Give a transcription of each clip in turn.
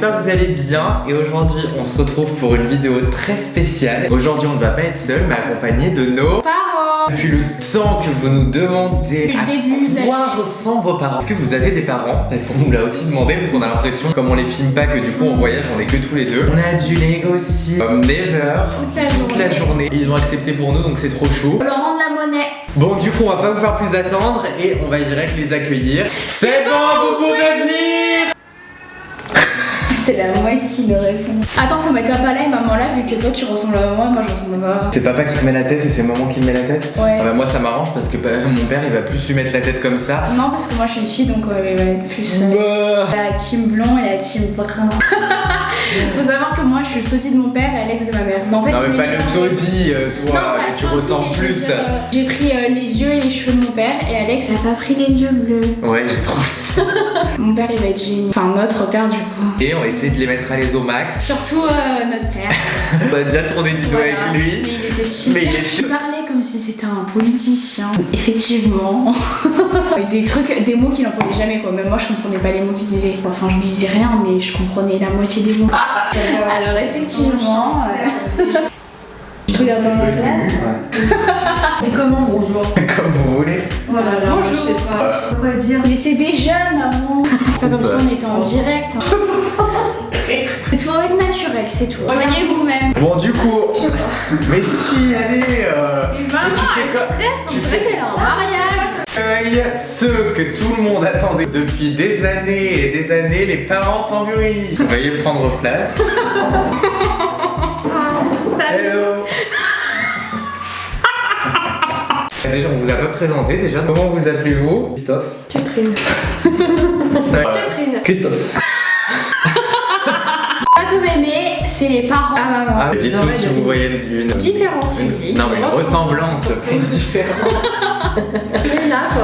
j'espère que vous allez bien et aujourd'hui on se retrouve pour une vidéo très spéciale. Aujourd'hui on ne va pas être seul mais accompagné de nos parents. Depuis le temps que vous nous demandez à quoi ressemblent vos parents. Est-ce que vous avez des parents? Parce qu'on nous l'a aussi demandé parce qu'on a l'impression, comme on les filme pas, que du coup on voyage, on est que tous les deux. On a du Lego aussi, comme never, toute la journée. Et ils ont accepté pour nous donc c'est trop chaud. On leur rend de la monnaie. Bon du coup on va pas vous faire plus attendre et on va direct les accueillir. C'est bon, vous pouvez venir. C'est la moitié de réponse. Attends, faut mettre papa là et maman là, vu que toi tu ressembles à maman et moi je ressemble à papa. C'est papa qui te met la tête et c'est maman qui me met la tête? Ouais. Ah bah moi ça m'arrange parce que mon père il va plus lui mettre la tête comme ça. Non, parce que moi je suis une fille donc elle va être plus. La team blond et la team brun. Faut savoir que moi je suis le sosie de mon père et Alex de ma mère. Mais en fait, non mais pas le sosie, toi, mais tu ressembles plus. J'ai pris les yeux et les cheveux de mon père et Alex n'a pas pris les yeux bleus. Ouais, j'ai trop ça. Mon père il va être génial. Enfin notre père du coup. Et on va essayer de les mettre à l'aise au max. Surtout notre père. On a déjà tourné une vidéo avec lui. Mais il était super. Il parlait comme si c'était un politicien. Effectivement. Avec des trucs, des mots qu'il n'employait jamais quoi. Même moi je comprenais pas les mots qu'il disait. Enfin je disais rien mais je comprenais la moitié des mots. Alors effectivement. Tu te regardes dans ma glace. C'est comment bonjour? Comme vous voulez. Voilà, bonjour. Je sais pas. Quoi dire? Mais c'est des jeunes maman. Pas comme ça on était en direct. Il faut être naturel, c'est tout. Soignez vous-même. Bon, du coup. Mais si, allez. Maman, elle stresse, on dirait qu'elle est en mariage. Ceux que tout le monde attendait depuis des années et des années, les parents Tamburini. Veuillez prendre place. Hello. Déjà, on vous a pas présenté déjà. Comment vous appelez-vous? Christophe. Catherine. Catherine. Christophe. Pas comme aimer, c'est les parents à maman. Ah, dites-nous si vous voyez une différence physique. Non, mais une ressemblance. Une différence.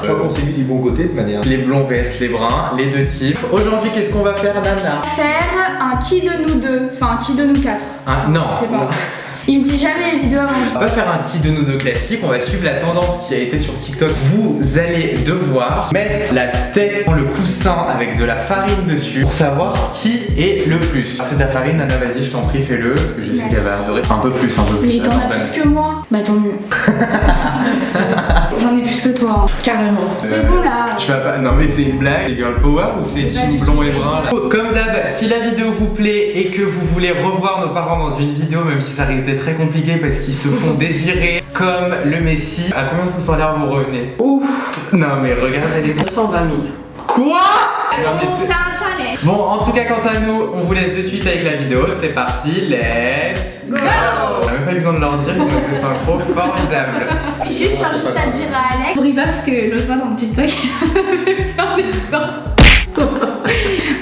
Je crois qu'on s'est mis du bon côté de manière. Les blonds vs les bruns, les deux types. Aujourd'hui, qu'est-ce qu'on va faire, Nana? Faire un qui de nous deux, enfin qui de nous quatre. Ah, non. C'est pas. Il me dit jamais les vidéos avant. On va pas faire un qui de nous deux classique, on va suivre la tendance qui a été sur TikTok. Vous allez devoir mettre la tête dans le coussin avec de la farine dessus pour savoir qui est le plus. C'est ta farine, Nana, vas-y, je t'en prie, fais-le parce que je sais qu'elle va adorer. Un peu plus, un peu plus. Mais t'en as plus que moi. Bah tant mieux. J'en ai plus que toi, hein. Carrément. C'est bon là. Je fais pas. Non mais c'est une blague, c'est girl power ou c'est team blond et brun là? Comme d'hab, si la vidéo vous plaît et que vous voulez revoir nos parents dans une vidéo, même si ça risque d'être très compliqué parce qu'ils se font désirer comme le Messi, à combien de pourcents l'air vous revenez? Ouf. Non mais regardez les 120 000. Quoi? C'est un challenge. Bon, en tout cas, quant à nous, on vous laisse de suite avec la vidéo. C'est parti, let's go! On n'a même pas eu besoin de leur dire, ils ont été synchro formidable. Juste à dire à Alex. Je ris pas parce que l'autre fois dans le TikTok, il avait plein de dents.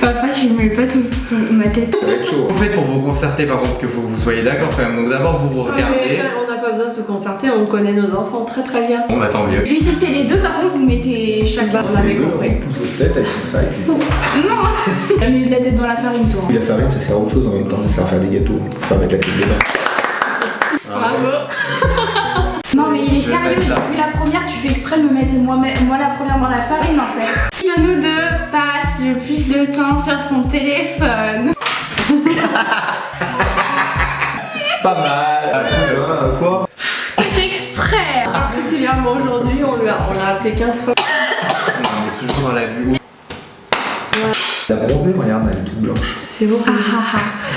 Papa, tu me mets pas tout ma tête. Ça va être chaud. En fait, pour vous concerter, par contre, parce qu'il faut que vous soyez d'accord quand même. Donc d'abord, vous regardez. On n'a pas besoin de se concerter, on connaît nos enfants très très bien. Bon, bah tant mieux. Et puis si c'est les deux, par contre, vous mettez chacun. On avait On compris. pousse notre tête avec tout ça et puis. Non. T'as mis de la tête dans la farine, toi. La farine, ça sert à autre chose en même temps, ça sert à faire des gâteaux. Ça va mettre la tête dedans. Bravo. Non mais il est sérieux, j'ai vu la première, tu fais exprès de me mettre moi la première dans la farine en fait. Qui de nous deux passe le plus de temps sur son téléphone? Pas mal. Quoi? Fais exprès. Particulièrement aujourd'hui, on l'a appelé 15 fois. On est toujours dans la vue. La bronzée, regarde, elle est toute blanche. C'est bon.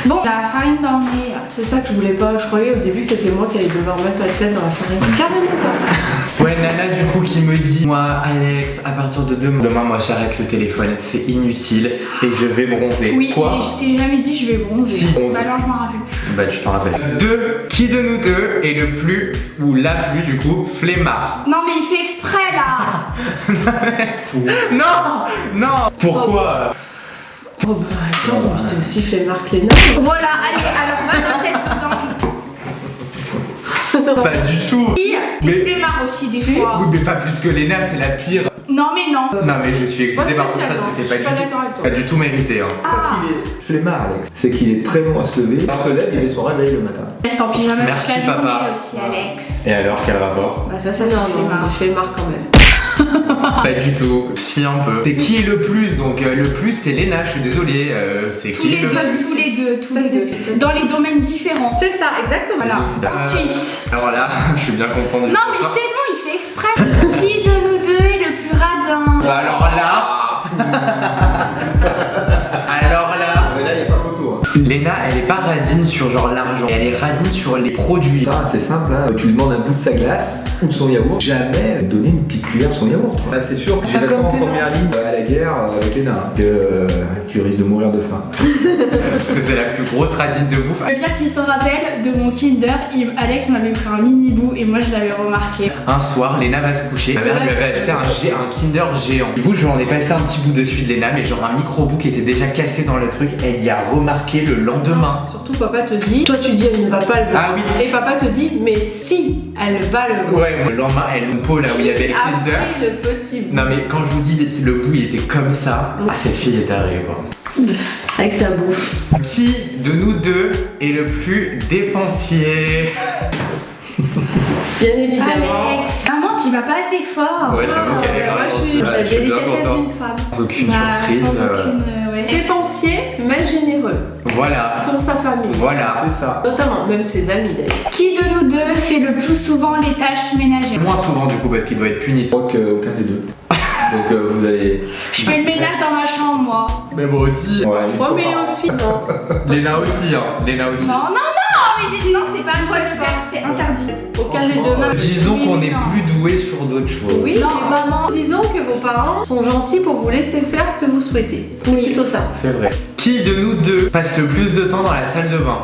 Bon, la farine dans le nez. C'est ça que je voulais pas. Je croyais au début que c'était moi qui allais devoir mettre la tête dans la farine. Carrément pas. Ouais, Nana, du coup, qui me dit, moi, Alex, à partir de demain, moi, j'arrête le téléphone, c'est inutile et je vais bronzer. Oui, quoi? mais je t'ai jamais dit je vais bronzer. Si, bronzer. Bah alors je m'en rappelle plus. Bah, tu t'en rappelles. Qui de nous deux est le plus, ou la plus, du coup, flemmard? Non mais il fait exprès là. Non. Pourquoi? Oh bah attends, t'es aussi flemmard que Léna. Voilà, allez, alors va la tête dedans. Pas du tout. T'es flemmard aussi des fois. Oui, mais pas plus que Léna, c'est la pire. Non mais non. Non, mais je suis excité, par contre, ça, c'était pas du tout mérité. Hein. Ah. Qu'il est flemmard, Alex. C'est qu'il est très bon à se lever. Il se lève, il met son réveil le matin. Reste en pyjama Merci, toute la papa. journée aussi, Alex. Et alors, quel rapport? Bah ça Non, fait non, marre. il est flemmard quand même. Pas du tout. Si, un peu. C'est qui est le plus? Donc le plus c'est Léna, je suis désolé. C'est Tous qui les est le deux, plus? tous les deux, tous Ça, les c'est deux. sûr. Dans les domaines différents. C'est ça, exactement. Voilà. Tous, d'accord. Ensuite. Alors là, je suis bien content du Non mais prochain. c'est bon, il fait exprès. Qui de nous deux est le plus radin? Bah alors là. Alors là. Mais là, il n'y a pas photo. Hein. Léna, elle est pas radine sur genre l'argent, elle est radine sur les produits. Ça, c'est simple, hein. Tu lui demandes un bout de sa glace ou de son yaourt, jamais donner une petite cuillère de son yaourt. Là, c'est sûr que j'irai pas en première ligne à la guerre avec les nains, que tu risques de mourir de faim. Parce que c'est la plus grosse radine de bouffe. Le pire qu'il se rappelle de mon Kinder, Alex m'avait pris un mini bout et moi je l'avais remarqué. Un soir, Léna va se coucher. Ma mère lui avait acheté un Kinder géant. Du coup, j'en ai passé un petit bout dessus de Léna, mais genre un micro-bout qui était déjà cassé dans le truc. Elle y a remarqué le lendemain. Surtout, papa te dit, toi tu dis elle ne va pas le voir. Ah oui. Et papa te dit, mais si elle va le voir. Ouais, le lendemain, elle nous peau là où il y avait le Kinder. Après le petit bout. Non, mais quand je vous dis le bout, il était comme ça. Ah, cette fille est arrivée, quoi. Avec sa bouffe. Qui de nous deux est le plus dépensier? Bien évidemment. Alex, maman, tu vas pas assez fort. Ouais, j'avoue qu'elle est Moi grave je suis gentille. la Ouais, je suis bien délicatesse content. d'une femme. Sans aucune Bah, surprise. sans aucune, ouais. Dépensier, mais généreux. Voilà. Pour sa famille. Voilà. C'est ça. Notamment, même ses amis d'ailleurs. Qui de nous deux fait le plus souvent les tâches ménagères? Moins souvent du coup parce qu'il doit être puni. Je crois qu'aucun des deux. Donc vous allez. Je fais le ménage dans ma chambre, moi. Mais moi aussi. Ouais, Fois, mais aussi, non. Léna aussi, hein. Léna aussi. Non, non, non, mais j'ai dit non, c'est pas à toi de le faire, c'est interdit. Aucun des deux. Non. Disons Oui, qu'on mais est non. plus doué sur d'autres choses. Oui, Non. mais maman, disons que vos parents sont gentils pour vous laisser faire ce que vous souhaitez. C'est Oui. plutôt ça. C'est vrai. Qui de nous deux passe le plus de temps dans la salle de bain?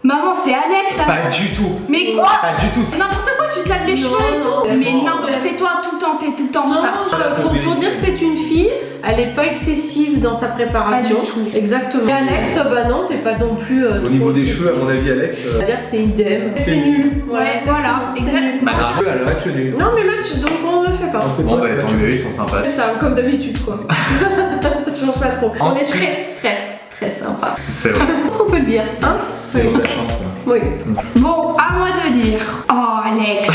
Maman, c'est Alex. Ça. Pas du tout. Mais quoi? Pas du tout. N'importe quoi, tu te laves les Non, cheveux et tout. non, Mais non, n'importe, non. c'est toi tout le temps, t'es tout le temps en Non, retard. pour dire que c'est une fille, elle n'est pas excessive dans sa préparation. Pas du tout. Exactement. Et Alex, bah non, t'es pas non plus. Au trop niveau des excessive. cheveux, à mon avis, Alex. On va dire que c'est idem. C'est nul. Ouais, voilà, exactement, c'est exact. nul. Bah, Cheveux, alors, match nul. Non, mais match, donc on ne le fait pas. On fait Bon pas, bah c'est tant match mieux, nul. ils sont sympas. C'est ça, comme d'habitude quoi. Ça change pas trop. On est Ensuite- très sympa. C'est vrai. Qu'est-ce qu'on peut le dire, hein? Ils Oui. ont de la chance. Hein. Oui. Bon, à moi de lire. Oh, Alex.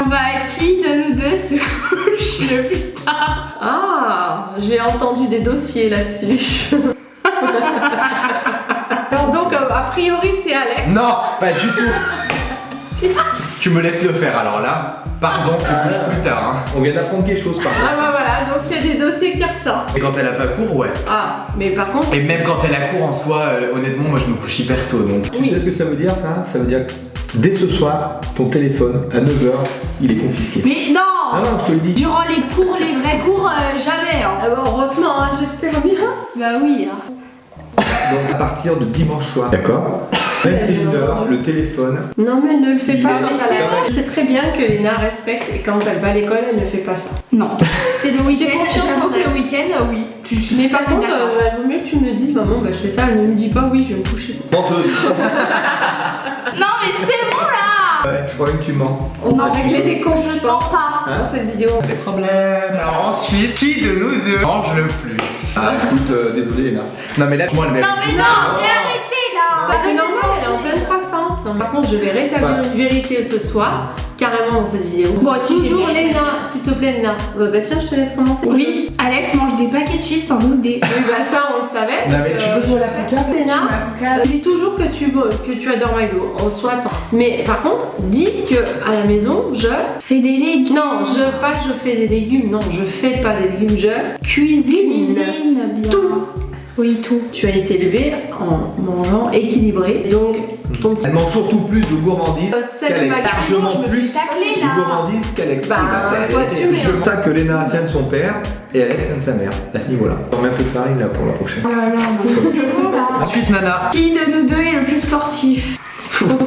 Bah, qui de nous deux se couche le plus tard? Ah, j'ai entendu des dossiers là-dessus. Alors donc, a priori, c'est Alex. Non, pas du tout. Tu me laisses le faire alors là. Pardon, tu te couches plus tard. Hein. On vient d'apprendre quelque chose par Ah bah voilà, donc il y a des dossiers qui ressortent. Et quand elle a pas cours, ouais. Ah, mais par contre, Et même quand elle a cours en soi, honnêtement, moi je me couche hyper tôt donc. Tu sais ce que ça veut dire ça? Ça veut dire que dès ce soir, ton téléphone à 9h, il est confisqué. Mais non! Ah non, je te le dis. Durant les cours, les vrais cours, jamais. Hein. ah bah, heureusement, hein, j'espère bien. Bah oui. Hein. Donc à partir de dimanche soir, d'accord? bien 21h, entendu. le téléphone. Non, mais elle ne le fait pas Mais quand c'est elle a... bon. C'est très bien que Léna respecte et quand elle va à l'école, elle ne fait pas ça. Non. C'est le week-end. confiance J'avoue en que elle. le week-end, oui. Mais par contre, d'accord. il vaut mieux que tu me le dises, maman, bah je fais ça, ne me dis pas oui, je vais me coucher. Menteuse. Non, mais c'est bon là! Ouais, je crois que tu mens. On Non, va régler des comptes, je je mens pense, pas. dans cette vidéo. Des problèmes. Alors ensuite, qui de nous deux mange le plus? Ah, écoute, désolé Léna. Non mais là, moi le même. Non, mais non, j'ai arrêté là! Bah, c'est normal, elle est en pleine croissance. Non, par contre, je vais rétablir Ouais. une vérité ce soir, carrément dans cette vidéo. Moi aussi, Toujours j'ai vérité. Léna, s'il te plaît, Léna. Bah, tiens, je te laisse commencer. Oui, Alex mange des paquets de chips en 12D. Oui, bah ça, on le savait. Non, mais tu veux jouer à la Pouca? Léna, dis toujours que tu adores McDo, on soit attend. Mais par contre, dis que à la maison, je. Fais des légumes. Non, je fais des légumes, non, je fais pas des légumes, je cuisine. Cuisine bien. Tout. Oui, tout. Tu as été élevé en mangeant équilibré, donc ton petit. Elle mange surtout plus de gourmandise Celle qu'Alex. Max, Largement je me plus fais tacler, de là. gourmandise qu'Alex. Bah, C'est- faut assumer, Je hein. ça que Léna tient de son père et Alex tient de sa mère. À ce niveau-là. On met un peu de farine là pour la prochaine. Oh là là, mais c'est bon là. Ensuite, Nana. Qui de nous deux est le plus sportif?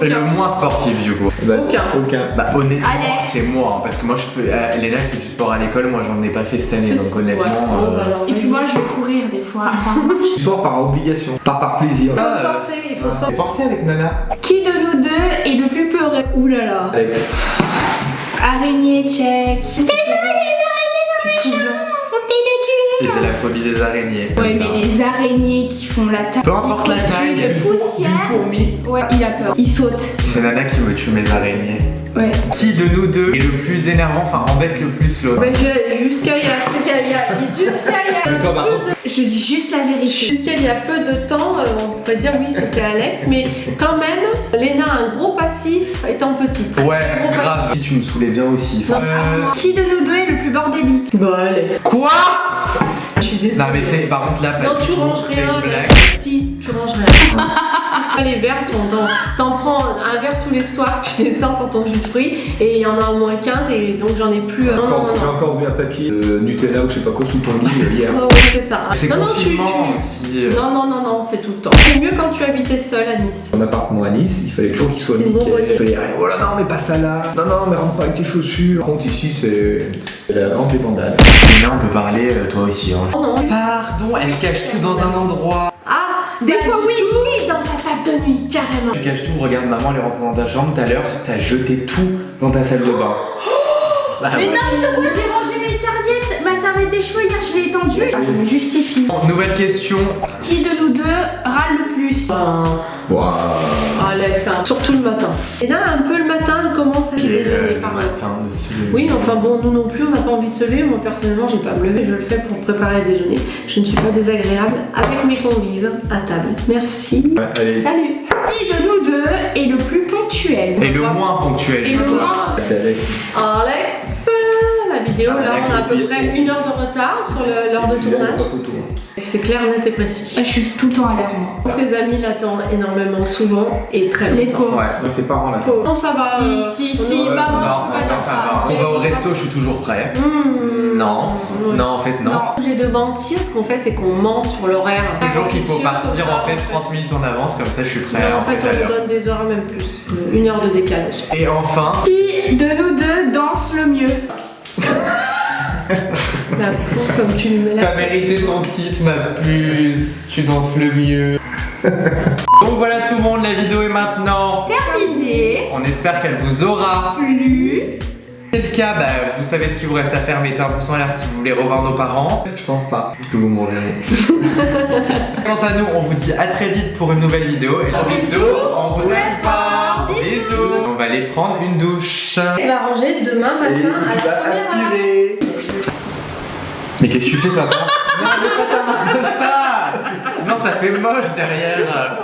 Et le moins sportif du coup. Bah, Aucun. Bah honnêtement, Alex. c'est moi, hein, parce que moi je fais. Léna fait du sport à l'école, moi j'en ai pas fait cette année, C'est- donc honnêtement. ouais. Oh, bah alors, Et puis vas-y. moi, je vais courir des fois. Enfin, Sport par obligation, pas par plaisir. Il faut se forcer, il faut se C'est forcer. forcé avec Nana. qui de nous deux est le plus peureux? Ouh là là. Alex. Araignée, check. T'es là, les araignées dans ma chambre. Faut pas les tuer. Et j'ai la phobie des araignées. Ouais, comme ça. mais les araignées qui font la taille. Peu importe la taille, de poussière. Une fourmi. Ouais, il a peur. Il saute. C'est Nana qui me tue mes araignées. Ouais. Qui de nous deux est le plus énervant, enfin embête le plus l'autre? Jusqu'à il y a Mais toi, par contre, Je dis juste la vérité. Jusqu'à il y a peu de temps, on pourrait dire oui c'était Alex, mais quand même, Léna a un gros passif étant petite. Ouais, Gros grave. si tu me saoulais bien aussi. Non. Qui de nous deux est le plus bordélique? Bah Alex. Quoi? Je suis désolée. Non mais c'est par contre là pas Non, du tu tout, ranges c'est rien. une blague. Si, tu ranges rien. Si les verres, t'en prends un verre tous les soirs, tu les sors pour ton jus de fruits, et il y en a au moins 15, et donc j'en ai plus. Non, non, J'ai non. encore vu un papier de Nutella ou je sais pas quoi sous ton lit hier. Oh, oui, c'est ça. C'est non, non, confinement aussi. non, c'est tout le temps. C'est mieux quand tu habitais seule à Nice. Mon appartement à Nice, il fallait toujours qu'il soit C'est nickel. bonbonnier. Il fallait dire, oh là non, mais pas ça là. Non, non, mais rentre pas avec tes chaussures. Par contre, ici, c'est la grande débandade. Et là on peut parler toi aussi. Hein. Oh non. Pardon, elle cache tout dans un endroit. Ah, des fois oui, si, dans sa table de nuit, carrément. Tu caches tout, regarde maman, elle est rentrée dans ta chambre tout à l'heure, t'as jeté tout dans ta salle de bain. Bah, Mais ouais. non, mais j'ai rangé mes serviettes. Ma serviette des cheveux hier, je l'ai étendue. Je me justifie. Nouvelle question. Qui de nous deux râle le plus? Waouh. Alex, hein, surtout le matin. Et là, un peu le matin, elle commence à se déjeuner Le par contre. matin dessus. Oui, mais enfin bon, nous non plus, on n'a pas envie de se lever. Moi personnellement, j'ai pas à me lever, je le fais pour préparer le déjeuner. Je ne suis pas désagréable avec mes convives à table. Merci. Ouais, allez, Salut. Qui de nous deux est le plus ponctuel? Et le moins ponctuel. Et le moins. c'est Alex. Alex, la vidéo, Ah, là, avec on a à peu le près pied. 1 heure de retard sur l'heure de Et puis là, tournage. il y a pas photo. C'est clair, net et précis. Je suis tout le temps à l'heure, moi. Ses amis l'attendent énormément souvent et très Les longtemps. pauvres. Ouais. Moi, ses parents là. Non, ça va. Si, ouais, maman, Non, tu peux pas dire ça ça. va. On va au resto, je suis toujours prêt. Non, Ouais. non, en fait, non. J'ai de mentir, ce qu'on fait, c'est qu'on ment sur l'horaire. Toujours qu'il faut Sûr, partir comme ça, en fait 30 minutes en avance, comme ça je suis prêt Non, en fait, à on l'heure. nous donne des heures, même plus. 1 heure de décalage. Et enfin, Qui de nous deux danse le mieux? La poule, comme tu lui mets la t'as mérité ton titre, ma puce. Tu danses le mieux. Donc voilà tout le monde, la vidéo est maintenant. Terminé. On espère qu'elle vous aura. Plus. Si c'est le cas, bah, vous savez ce qu'il vous reste à faire. Mettez un pouce en l'air si vous voulez revoir nos parents. Je pense pas que vous mourrez. Quant à nous, on vous dit à très vite pour une nouvelle vidéo. Et Bisous, on vous aime aime fort. fort. Bisous. On va aller prendre une douche. On va ranger demain Et matin à tu la vas première heure. aspirer. Mais qu'est-ce que tu fais, papa? Non, mais pas ta main comme ça. Sinon, ça fait moche derrière.